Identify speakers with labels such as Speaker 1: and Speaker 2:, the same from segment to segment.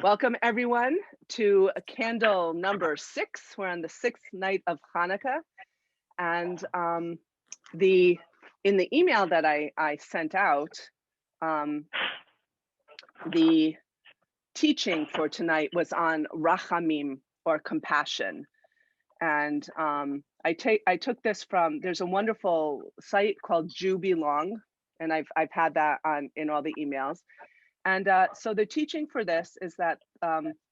Speaker 1: Welcome everyone to candle number 6. We're on the 6th night of Hanukkah, and in the email that I sent out, the teaching for tonight was on rachamim, or compassion, and I took this from, there's a wonderful site called Jew Belong, and I've had that in all the emails. And so the teaching for this is that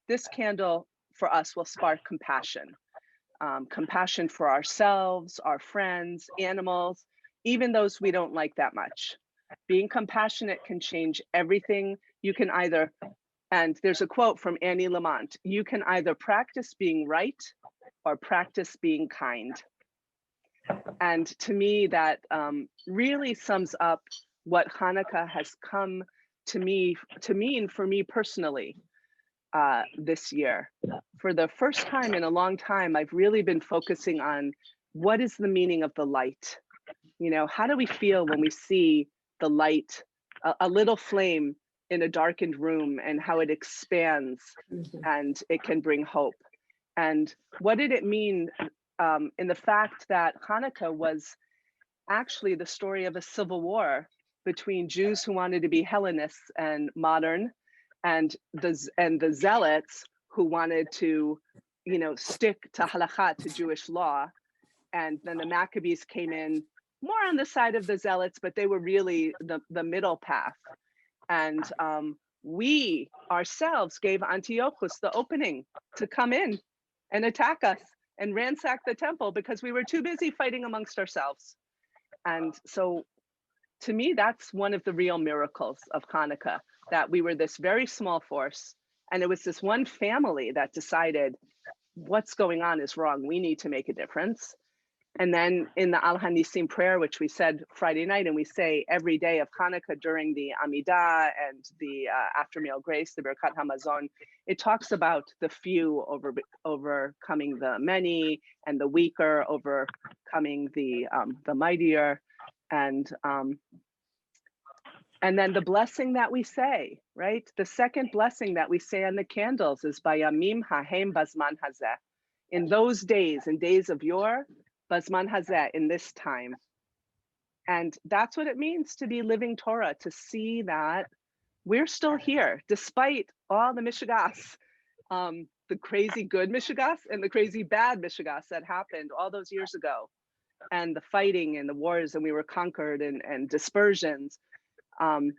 Speaker 1: this candle for us will spark compassion. Compassion for ourselves, our friends, animals, even those we don't like that much. Being compassionate can change everything. You can either, and there's a quote from Annie Lamont, you can either practice being right or practice being kind. And to me, that really sums up what Hanukkah has come to mean for me personally this year. For the first time in a long time, I've really been focusing on what is the meaning of the light. You know, how do we feel when we see the light, a little flame in a darkened room, and how it expands and it can bring hope? And what did it mean in the fact that Hanukkah was actually the story of a civil war between Jews who wanted to be Hellenists and modern, and the Zealots who wanted to, you know, stick to halakha, to Jewish law. And then the Maccabees came in more on the side of the Zealots, but they were really the middle path. And we ourselves gave Antiochus the opening to come in and attack us and ransack the temple because we were too busy fighting amongst ourselves. And so to me, that's one of the real miracles of Hanukkah, that we were this very small force, and it was this one family that decided what's going on is wrong. We need to make a difference. And then in the Al Hanisim prayer, which we said Friday night, and we say every day of Hanukkah during the Amidah and the after meal grace, the Birkat Hamazon, it talks about the few overcoming the many, and the weaker overcoming the mightier. And then the blessing that we say, right? The second blessing that we say on the candles is Bayamim Hahem Bazman Hazeh. In those days, in days of yore, Bazman Hazeh, in this time. And that's what it means to be living Torah, to see that we're still here, despite all the mishigas, the crazy good mishigas and the crazy bad mishigas that happened all those years ago, and the fighting and the wars, and we were conquered, and dispersions. An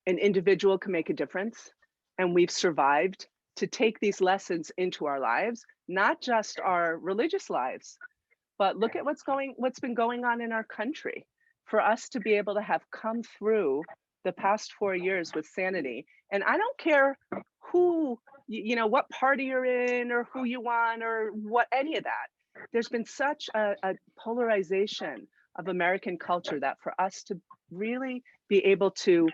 Speaker 1: individual can make a difference, and we've survived to take these lessons into our lives, not just our religious lives, but look at what's been going on in our country. For us to be able to have come through the past 4 years with sanity, and I don't care who, you know, what party you're in, or who you want, or what, any of that. There's been such a polarization of American culture that for us to really be able to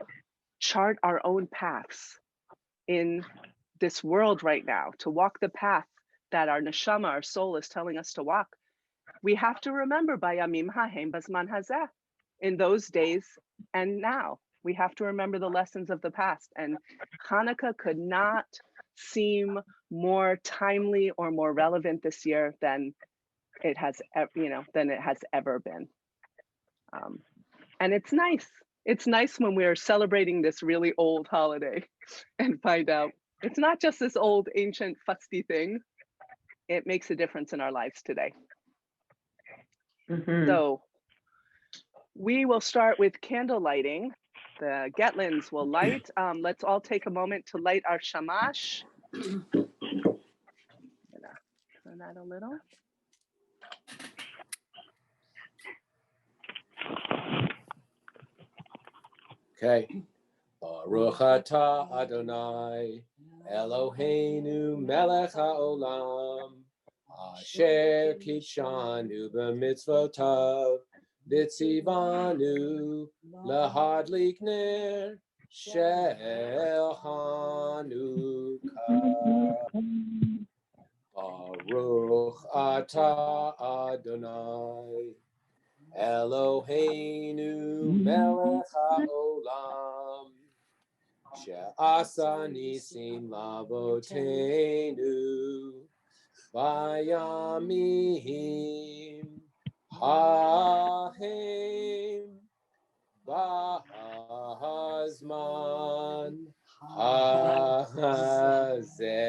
Speaker 1: chart our own paths in this world right now, to walk the path that our neshama, our soul, is telling us to walk, we have to remember Bayamim Hahem Bazman Hazeh, in those days and now. We have to remember the lessons of the past, and Hanukkah could not seem more timely or more relevant this year than it has, ever been. And it's nice. It's nice when we're celebrating this really old holiday and find out it's not just this old, ancient, fusty thing. It makes a difference in our lives today. So we will start with candle lighting. The Getlins will light. Let's all take a moment to light our shamash. I'm gonna turn that a little.
Speaker 2: Okay. Baruch atah Adonai Eloheinu melech haolam asher kitshanu b'mitzvotav v'tzivanu lahadlik ner shel Chanukah. Baruch atah Adonai Eloheinu melech haolam she'asa nisim lavotenu vayamim hahem ba'azman hazeh.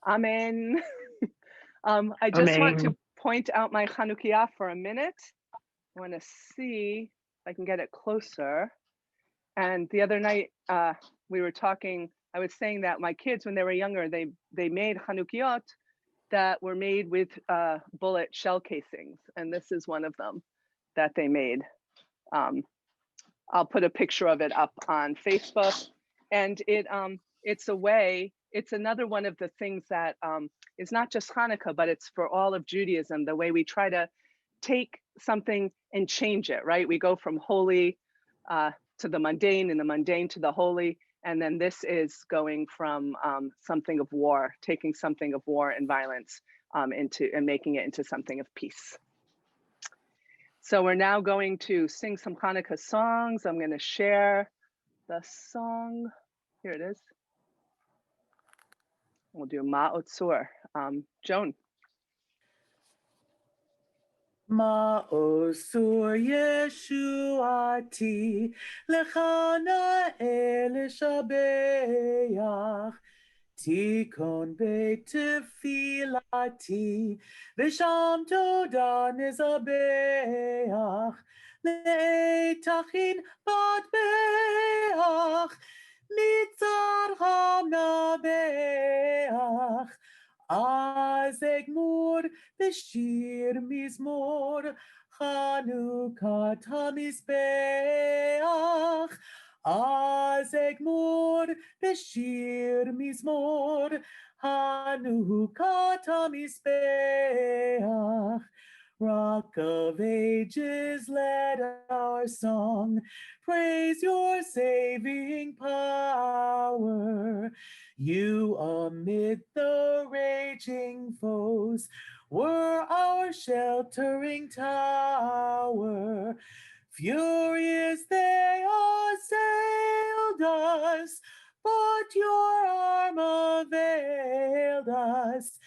Speaker 1: Amen. I just want to point out my Chanukah for a minute. I want to see if I can get it closer. And the other night we were talking, I was saying that my kids, when they were younger, they made Chanukiot that were made with bullet shell casings. And this is one of them that they made. I'll put a picture of it up on Facebook. And it's a way, it's another one of the things that is not just Hanukkah, but it's for all of Judaism, the way we try to take something and change it, right? We go from holy to the mundane, and the mundane to the holy. And then this is going from something of war, taking something of war and violence into and making it into something of peace. So we're now going to sing some Hanukkah songs. I'm going to share the song. Here it is. We'll do Ma'otzur. Joan.
Speaker 3: Ma'osur Yeshuati Lechana El Shabeach Tikon Beit Tefilati V'sham Toda Nizabeach Le'etachin Bat Beach Mitzar HaNabeach Az Egmur Beshir Mizmor Chanukah Tamizbeach Az Egmur Beshir Mizmor Chanukah Tamizbeach. Rock of Ages, let our song praise your saving power. You amid the raging foes were our sheltering tower. Furious they assailed us, but your arm availed us,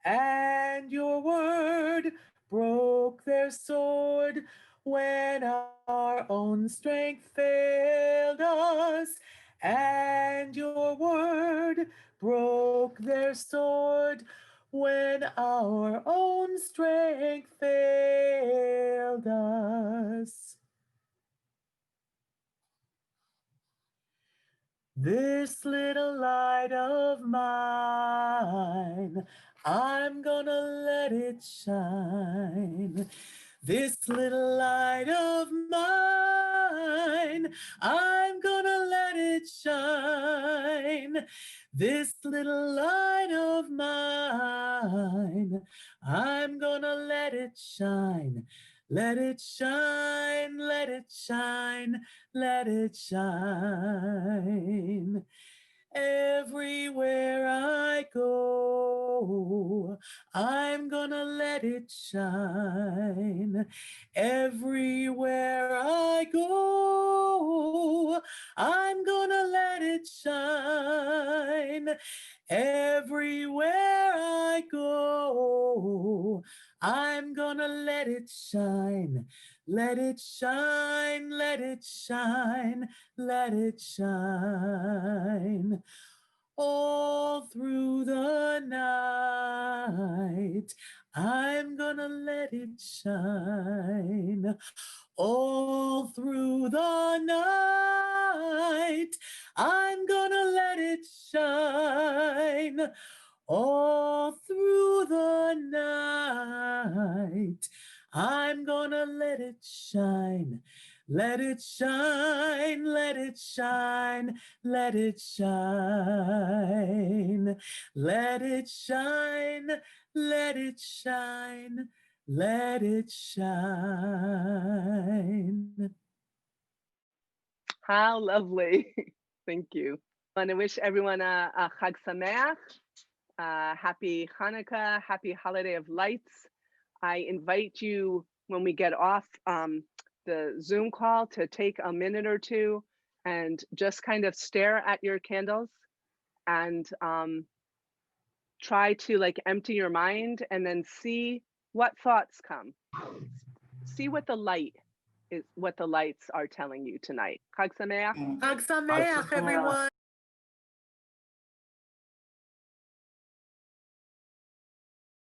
Speaker 3: and your word broke their sword when our own strength failed us, and your word broke their sword when our own strength failed us. This little light of mine, I'm gonna let it shine. This little light of mine, I'm gonna let it shine. This little light of mine, I'm gonna let it shine. Let it shine, let it shine, let it shine. Everywhere I go, I'm gonna let it shine. Everywhere I go, I'm gonna let it shine. Everywhere I go, I'm gonna let it shine. Let it shine, let it shine, let it shine. All through the night, I'm gonna let it shine. All through the night, I'm gonna let it shine. All through the night, I'm gonna let it shine. Let it shine, let it shine, let it shine. Let it shine, let it shine, let it shine.
Speaker 1: How lovely. Thank you. I want to wish everyone a Chag Sameach. Happy Chanukah, happy holiday of lights. I invite you when we get off the Zoom call to take a minute or two and just kind of stare at your candles and try to like empty your mind and then see what thoughts come. See what the light is, what the lights are telling you tonight. Chag Sameach.
Speaker 3: Chag Sameach, everyone.